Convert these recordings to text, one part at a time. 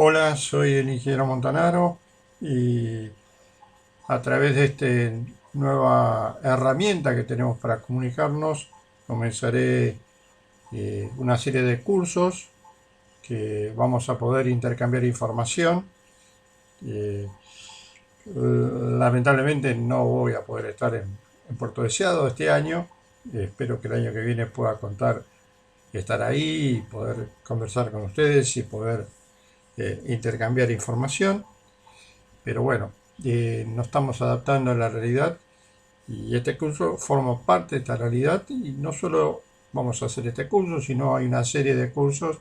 Hola, soy el ingeniero Montanaro y a través de esta nueva herramienta que tenemos para comunicarnos, comenzaré una serie de cursos que vamos a poder intercambiar información. Eh, Lamentablemente no voy a poder estar en Puerto Deseado este año. Espero que el año que viene pueda contar y estar ahí y poder conversar con ustedes y poder intercambiar información. Pero bueno, nos estamos adaptando a la realidad y este curso forma parte de esta realidad y no solo vamos a hacer este curso, sino hay una serie de cursos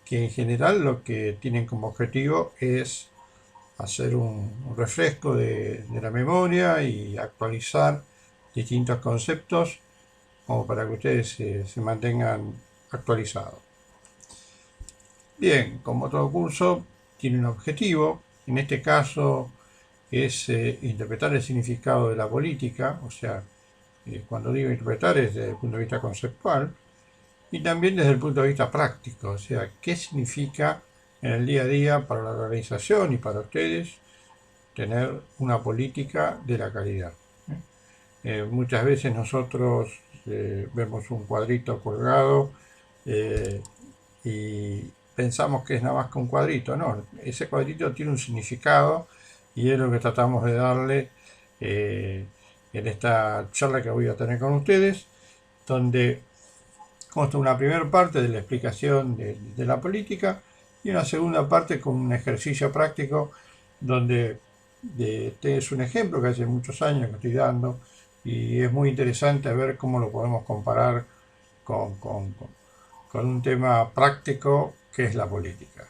que en general lo que tienen como objetivo es hacer un refresco de la memoria y actualizar distintos conceptos como para que ustedes se mantengan actualizados. Bien, como todo curso, tiene un objetivo. En este caso es interpretar el significado de la política, o sea, cuando digo interpretar es desde el punto de vista conceptual y también desde el punto de vista práctico, o sea, qué significa en el día a día para la organización y para ustedes tener una política de la calidad. Muchas veces nosotros vemos un cuadrito colgado eh, y pensamos que es nada más que un cuadrito. No, ese cuadrito tiene un significado y es lo que tratamos de darle eh, en esta charla que voy a tener con ustedes, donde consta una primera parte de la explicación de la política y una segunda parte con un ejercicio práctico donde este es un ejemplo que hace muchos años que estoy dando y es muy interesante ver cómo lo podemos comparar con un tema práctico que es la política.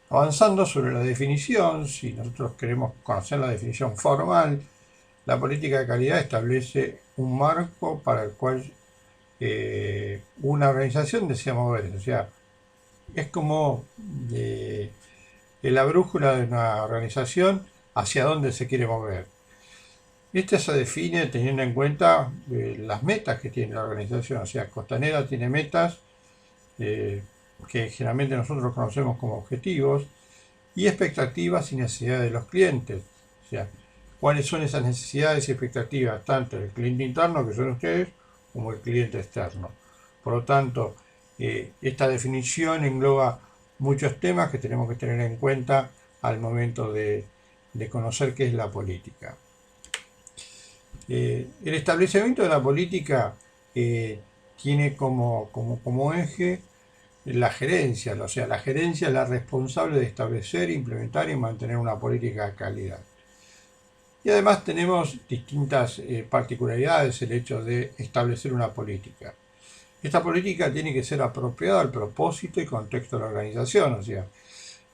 Avanzando sobre la definición, si nosotros queremos conocer la definición formal, la política de calidad establece un marco para el cual una organización desea moverse. O sea, es como eh, la brújula de una organización hacia dónde se quiere mover. Esta se define teniendo en cuenta las metas que tiene la organización. O sea, Costanera tiene metas eh, que generalmente nosotros conocemos como objetivos y expectativas y necesidades de los clientes. O sea, cuáles son esas necesidades y expectativas tanto del cliente interno, que son ustedes, como el cliente externo. Por lo tanto, esta definición engloba muchos temas que tenemos que tener en cuenta al momento de conocer qué es la política. El establecimiento de la política tiene como eje la gerencia, o sea, la gerencia es la responsable de establecer, implementar y mantener una política de calidad. Y además tenemos distintas particularidades el hecho de establecer una política. Esta política tiene que ser apropiada al propósito y contexto de la organización, o sea,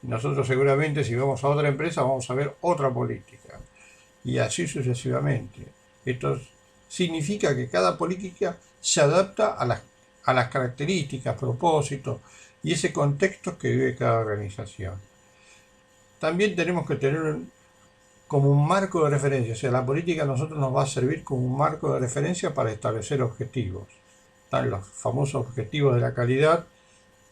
nosotros seguramente si vamos a otra empresa vamos a ver otra política y así sucesivamente. Esto significa que cada política se adapta a las características, propósitos y ese contexto que vive cada organización. También tenemos que tener como un marco de referencia, o sea, la política a nosotros nos va a servir como un marco de referencia para establecer objetivos. Están los famosos objetivos de la calidad,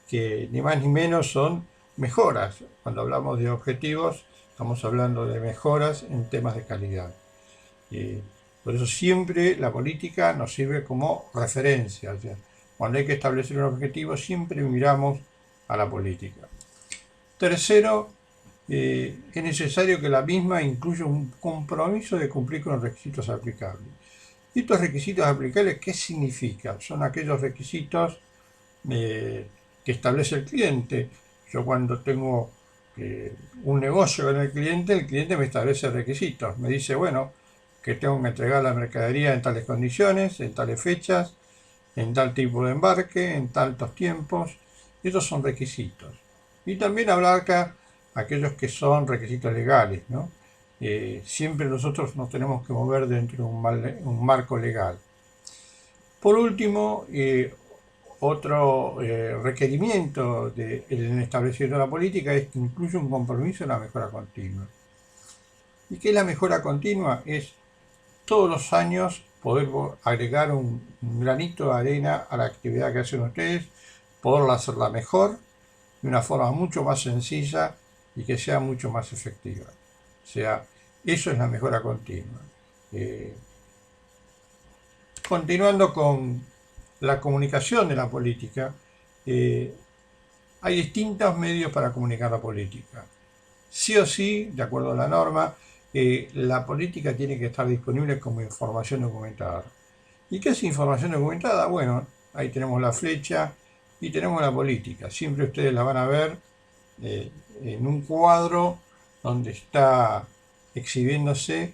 que ni más ni menos son mejoras. Cuando hablamos de objetivos, estamos hablando de mejoras en temas de calidad. Por eso siempre la política nos sirve como referencia. O sea, cuando hay que establecer un objetivo, siempre miramos a la política. Tercero, es necesario que la misma incluya un compromiso de cumplir con los requisitos aplicables. ¿Y estos requisitos aplicables qué significan? Son aquellos requisitos que establece el cliente. Yo cuando tengo un negocio con el cliente me establece requisitos. Me dice, bueno, que tengo que entregar la mercadería en tales condiciones, en tales fechas, en tal tipo de embarque, en tantos tiempos. Esos son requisitos. Y también abarca aquellos que son requisitos legales, ¿no? Siempre nosotros nos tenemos que mover dentro de un marco legal. Por último, otro requerimiento del establecimiento de la política es que incluye un compromiso en la mejora continua. ¿Y qué es la mejora continua? Es todos los años poder agregar un granito de arena a la actividad que hacen ustedes, poderla hacerla mejor de una forma mucho más sencilla y que sea mucho más efectiva. O sea, eso es la mejora continua. Eh, Continuando con la comunicación de la política, eh, hay distintos medios para comunicar la política. Sí o sí, de acuerdo a la norma, la política tiene que estar disponible como información documentada. ¿Y qué es información documentada? Bueno, ahí tenemos la flecha y tenemos la política. Siempre ustedes la van a ver eh, en un cuadro donde está exhibiéndose,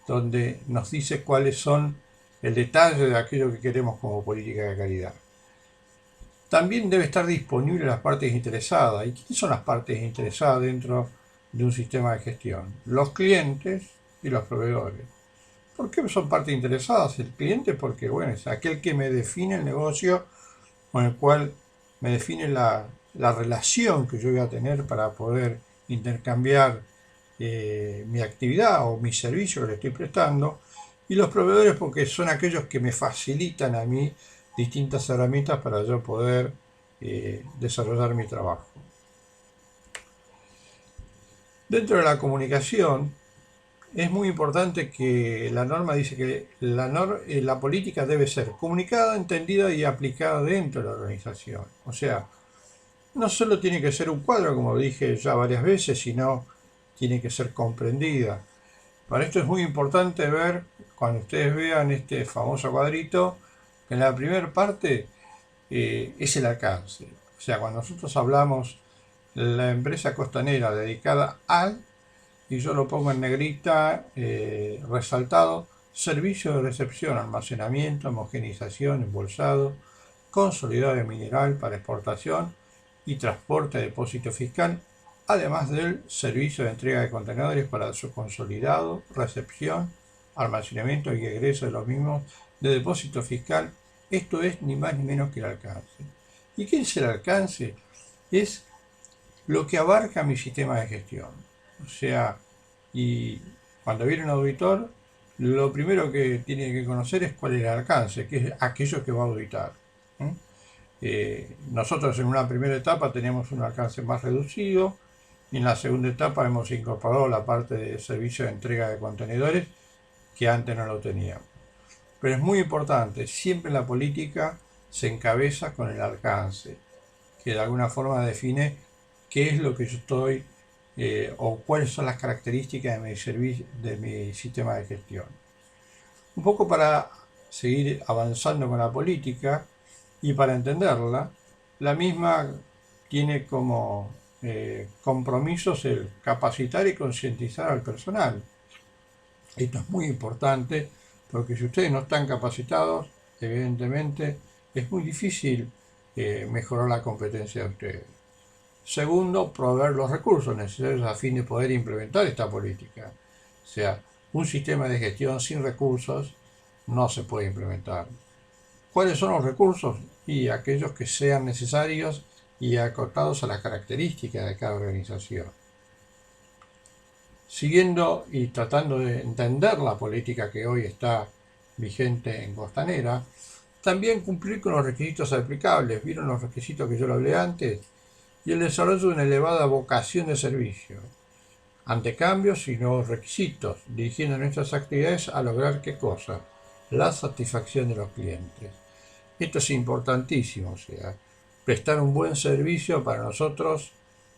donde nos dice cuáles son el detalle de aquello que queremos como política de calidad. También debe estar disponible las partes interesadas. ¿Y quiénes son las partes interesadas dentro de un sistema de gestión? Los clientes y los proveedores. ¿Por qué son partes interesadas? El cliente porque, bueno, es aquel que me define el negocio con el cual me define la relación que yo voy a tener para poder intercambiar mi actividad o mi servicio que le estoy prestando. Y los proveedores porque son aquellos que me facilitan a mí distintas herramientas para yo poder desarrollar mi trabajo. Dentro de la comunicación es muy importante que la norma dice que la política debe ser comunicada, entendida y aplicada dentro de la organización. O sea, no solo tiene que ser un cuadro, como dije ya varias veces, sino tiene que ser comprendida. Para esto es muy importante ver, cuando ustedes vean este famoso cuadrito, que en la primera parte es el alcance. O sea, cuando nosotros hablamos de la empresa costanera dedicada al, y yo lo pongo en negrita, resaltado, servicio de recepción, almacenamiento, homogeneización, embolsado, consolidado de mineral para exportación y transporte de depósito fiscal, además del servicio de entrega de contenedores para su consolidado, recepción, almacenamiento y egreso de los mismos de depósito fiscal. Esto es ni más ni menos que el alcance. ¿Y qué es el alcance? Es lo que abarca mi sistema de gestión. O sea, y cuando viene un auditor, lo primero que tiene que conocer es cuál es el alcance, que es aquello que va a auditar. Nosotros en una primera etapa teníamos un alcance más reducido y en la segunda etapa hemos incorporado la parte de servicio de entrega de contenedores que antes no lo teníamos. Pero es muy importante, siempre la política se encabeza con el alcance, que de alguna forma define qué es lo que yo estoy o cuáles son las características de mi sistema de gestión. Un poco para seguir avanzando con la política y para entenderla, la misma tiene como compromisos el capacitar y concientizar al personal. Esto es muy importante porque si ustedes no están capacitados, evidentemente es muy difícil mejorar la competencia de ustedes. Segundo, proveer los recursos necesarios a fin de poder implementar esta política. O sea, un sistema de gestión sin recursos no se puede implementar. ¿Cuáles son los recursos? Y aquellos que sean necesarios y acotados a las características de cada organización. Siguiendo y tratando de entender la política que hoy está vigente en Costanera, también cumplir con los requisitos aplicables. ¿Vieron los requisitos que yo lo hablé antes? Y el desarrollo de una elevada vocación de servicio, ante cambios y nuevos requisitos, dirigiendo nuestras actividades a lograr ¿qué cosa? La satisfacción de los clientes. Esto es importantísimo, o sea, prestar un buen servicio para nosotros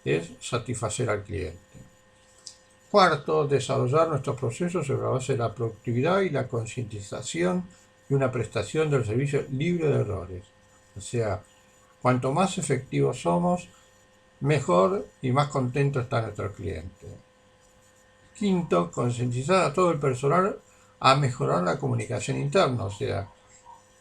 es satisfacer al cliente. Cuarto, desarrollar nuestros procesos sobre la base de la productividad y la concientización de una prestación del servicio libre de errores. O sea, cuanto más efectivos somos, mejor y más contento está nuestro cliente. Quinto, concientizar a todo el personal a mejorar la comunicación interna, o sea,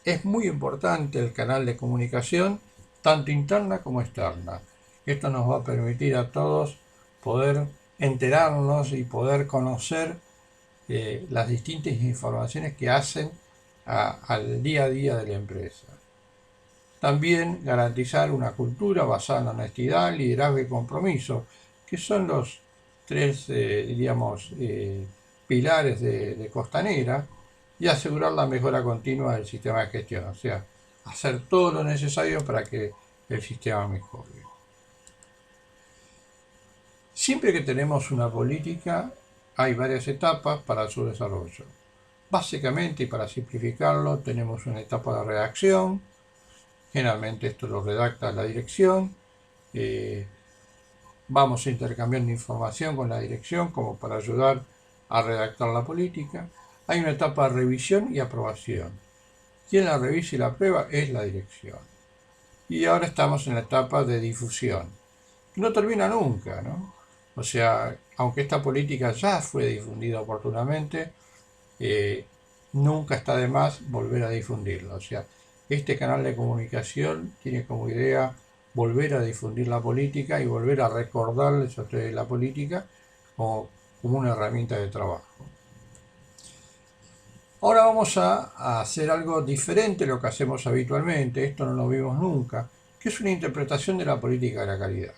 es muy importante el canal de comunicación, tanto interna como externa. Esto nos va a permitir a todos poder enterarnos y poder conocer las distintas informaciones que hacen al día a día de la empresa. También garantizar una cultura basada en la honestidad, liderazgo y compromiso, que son los tres, pilares de Costanera, y asegurar la mejora continua del sistema de gestión, o sea, hacer todo lo necesario para que el sistema mejore. Siempre que tenemos una política, hay varias etapas para su desarrollo. Básicamente, y para simplificarlo, tenemos una etapa de redacción. Generalmente esto lo redacta la dirección. Vamos intercambiando información con la dirección como para ayudar a redactar la política. Hay una etapa de revisión y aprobación. Quien la revisa y la aprueba es la dirección. Y ahora estamos en la etapa de difusión. No termina nunca, ¿no? O sea, aunque esta política ya fue difundida oportunamente, nunca está de más volver a difundirla. O sea, este canal de comunicación tiene como idea volver a difundir la política y volver a recordarles a ustedes la política como una herramienta de trabajo. Ahora vamos a hacer algo diferente de lo que hacemos habitualmente, esto no lo vimos nunca, que es una interpretación de la política de la calidad.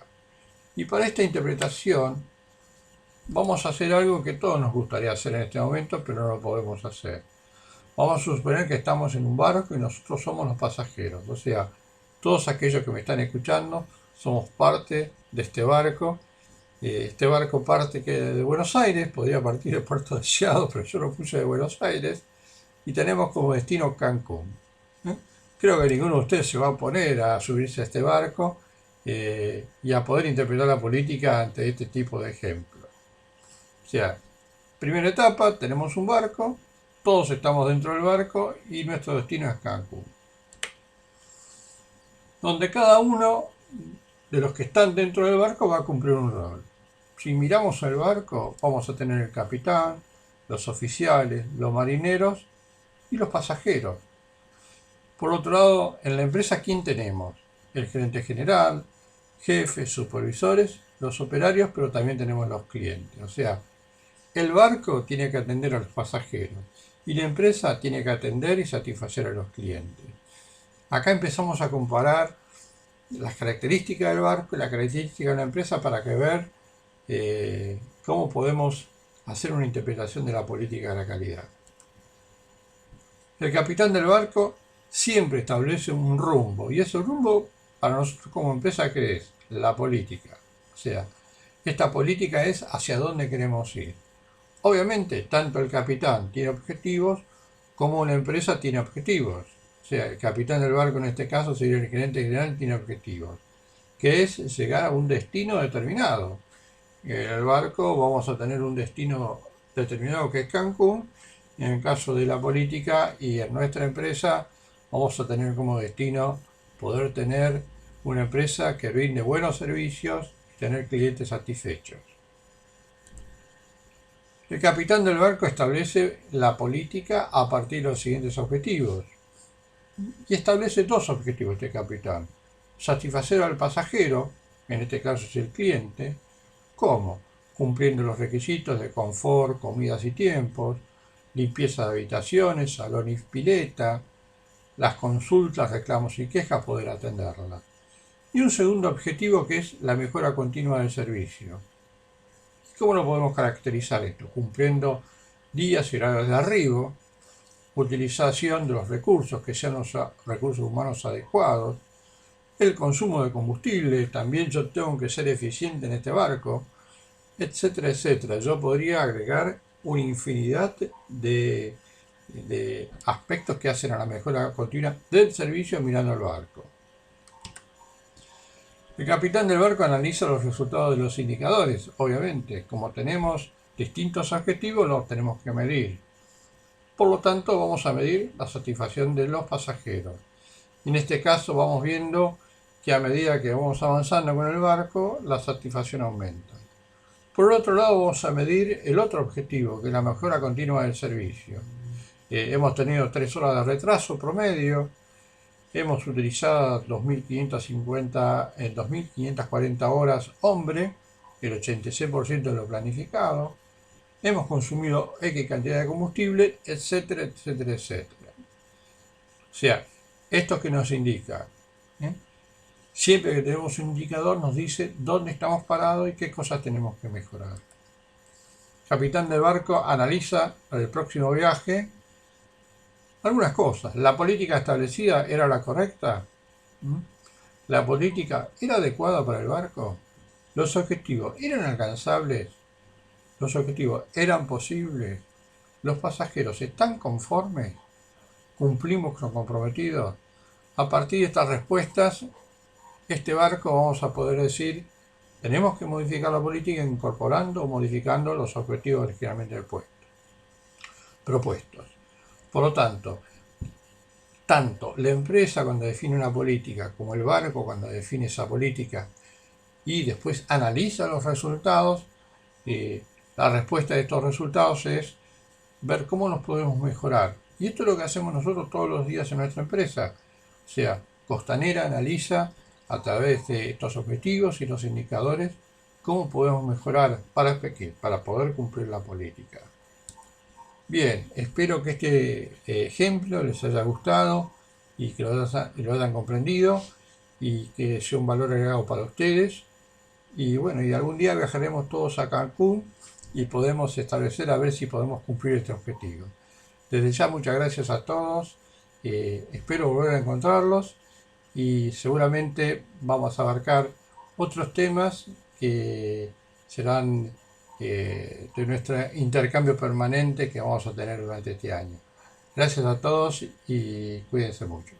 Y para esta interpretación vamos a hacer algo que todos nos gustaría hacer en este momento, pero no lo podemos hacer. Vamos a suponer que estamos en un barco y nosotros somos los pasajeros, o sea, todos aquellos que me están escuchando somos parte de este barco. Este barco parte de Buenos Aires, podría partir de Puerto Deseado, pero yo lo puse de Buenos Aires, y tenemos como destino Cancún. Creo que ninguno de ustedes se va a poner a subirse a este barco y a poder interpretar la política ante este tipo de ejemplos. O sea, primera etapa, tenemos un barco, todos estamos dentro del barco y nuestro destino es Cancún, donde cada uno de los que están dentro del barco va a cumplir un rol. Si miramos el barco, vamos a tener el capitán, los oficiales, los marineros y los pasajeros. Por otro lado, en la empresa, ¿quién tenemos? El gerente general, jefes, supervisores, los operarios, pero también tenemos los clientes. O sea, el barco tiene que atender a los pasajeros y la empresa tiene que atender y satisfacer a los clientes. Acá empezamos a comparar las características del barco y las características de la empresa para que ver cómo podemos hacer una interpretación de la política de la calidad. El capitán del barco siempre establece un rumbo, y ese rumbo para nosotros como empresa, ¿qué es? La política. O sea, esta política es hacia dónde queremos ir. Obviamente, tanto el capitán tiene objetivos como una empresa tiene objetivos. O sea, el capitán del barco en este caso sería el gerente general, tiene objetivos, que es llegar a un destino determinado. En el barco vamos a tener un destino determinado que es Cancún. En el caso de la política y en nuestra empresa vamos a tener como destino poder tener una empresa que brinde buenos servicios y tener clientes satisfechos. El capitán del barco establece la política a partir de los siguientes objetivos. Y establece dos objetivos este capitán. Satisfacer al pasajero, en este caso es el cliente. ¿Cómo? Cumpliendo los requisitos de confort, comidas y tiempos, limpieza de habitaciones, salón y pileta, las consultas, reclamos y quejas, poder atenderlas. Y un segundo objetivo que es la mejora continua del servicio. ¿Cómo lo podemos caracterizar esto? Cumpliendo días y horarios de arribo, utilización de los recursos, que sean los recursos humanos adecuados, el consumo de combustible, también yo tengo que ser eficiente en este barco, etcétera, etcétera. Yo podría agregar una infinidad de aspectos que hacen a la mejora continua del servicio mirando al barco. El capitán del barco analiza los resultados de los indicadores. Obviamente, como tenemos distintos objetivos, los tenemos que medir. Por lo tanto, vamos a medir la satisfacción de los pasajeros. En este caso vamos viendo que a medida que vamos avanzando con el barco, la satisfacción aumenta. Por otro lado, vamos a medir el otro objetivo, que es la mejora continua del servicio. Hemos tenido 3 horas de retraso promedio, hemos utilizado 2.540 horas hombre, el 86% de lo planificado, hemos consumido X cantidad de combustible, etcétera, etcétera, etcétera. O sea, esto que nos indica, siempre que tenemos un indicador nos dice dónde estamos parados y qué cosas tenemos que mejorar. El capitán del barco analiza para el próximo viaje algunas cosas. ¿La política establecida era la correcta? ¿La política era adecuada para el barco? ¿Los objetivos eran alcanzables? ¿Los objetivos eran posibles? ¿Los pasajeros están conformes? ¿Cumplimos con lo comprometido? A partir de estas respuestas, este barco vamos a poder decir, tenemos que modificar la política incorporando o modificando los objetivos originalmente propuestos. Por lo tanto la empresa cuando define una política como el barco cuando define esa política y después analiza los resultados, la respuesta de estos resultados es ver cómo nos podemos mejorar. Y esto es lo que hacemos nosotros todos los días en nuestra empresa. O sea, Costanera analiza a través de estos objetivos y los indicadores cómo podemos mejorar. ¿Para qué? Para poder cumplir la política. Bien, espero que este ejemplo les haya gustado y que lo hayan comprendido y que sea un valor agregado para ustedes. Y bueno, y algún día viajaremos todos a Cancún y podemos establecer a ver si podemos cumplir este objetivo. Desde ya muchas gracias a todos, espero volver a encontrarlos y seguramente vamos a abarcar otros temas que serán de nuestro intercambio permanente que vamos a tener durante este año. Gracias a todos y cuídense mucho.